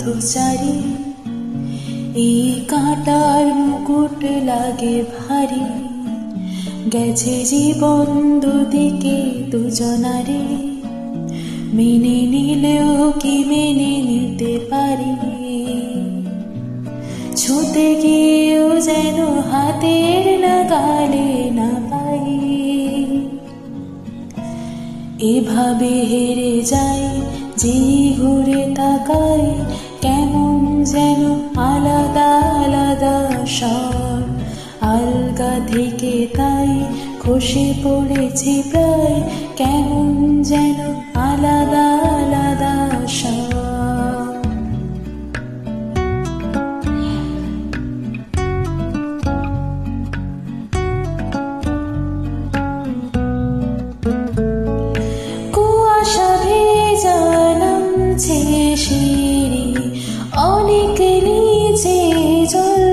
পথচারী, এই কাঁটার মুকুট লাগে ভারী। গেছে জীবন দুদিকে দুজনারে, মেনে নিলেও কি মেনে নিতে পারি? ছুঁতে গিয়েও যেন হাতের নাগালে না পাই। এভাবে হেরে যাই যে ঘুরে তাকাই, কেমন যেন আলাদা আলাদা স্বর। আলগা থেকে তাই খসে পড়েছি প্রায়, কেমন যেন আলাদা আলাদা স্বর। কুয়াশা ভেজা নামছে সিঁড়ি, অনেক নিচে জল।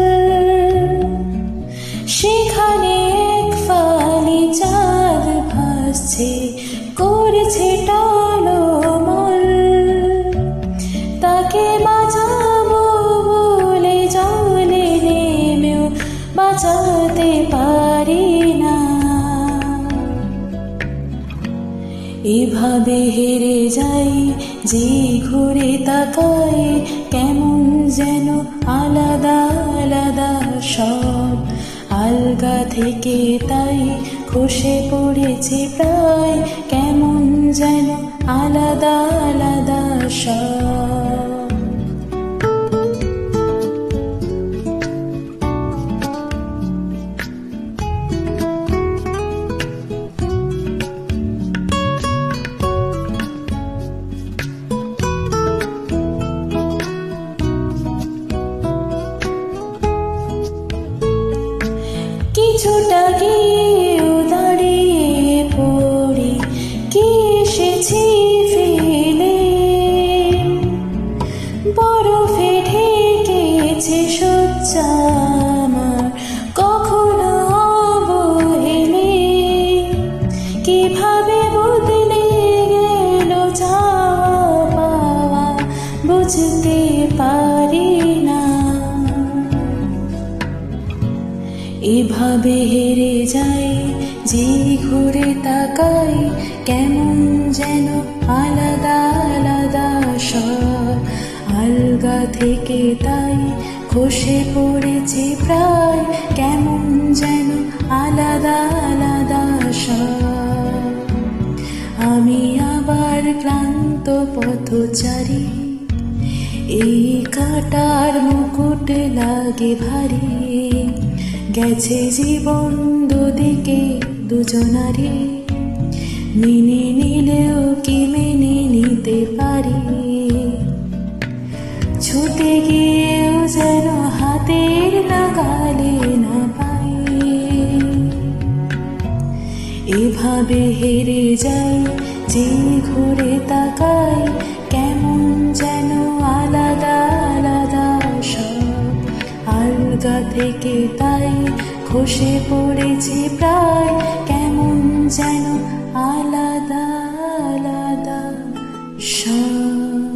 সেখানে এক ফালি চাঁদ ভাসছে, করছে টলমল। তাকে বাঁচাবো বলে জলে নেমেও বাঁচাতে পারি না। এভাবে হেরে যাই যে ঘুরে তাকাই, কেমন যেন আলাদা আলাদা সব। আলগা থেকে তাই খসে পড়েছে প্রায়, কেমন যেন আলাদা আলাদা সব। কিছুটা গিয়েও দাঁড়িয়ে পড়ি, কি এসেছি ফেলে। বরফে ঢেকেছে শয্যা আমার, কখনো অবহেলে। কিভাবে বদলে গেল চাওয়া পাওয়া, বুঝতে পারি না। এভাবে হেরে যাই যে ঘুরে তাকাই, কেমন যেন আলাদা আলাদা সব। আলগা থেকে তাই খসে পড়েছে প্রায়, কেমন যেন আলাদা আলাদা সব। আমি আবার ক্লান্ত পথচারী, এই কাঁটার মুকুট লাগে ভারী। গেছে জীবন দুদিকে দুজনারে, মেনে নিলেও কি মেনে নিতে পারি? ছুটে গিয়েও যেন হাতের নাগালে না পাই। এভাবে হেরে যাই যে ঘুরে তাকাই, কেমন যেন আলাদা আলাদা সব। আলগা থেকে তাই খসে পড়েছি প্রায়, কেমন যেন আলাদা আলাদা সব।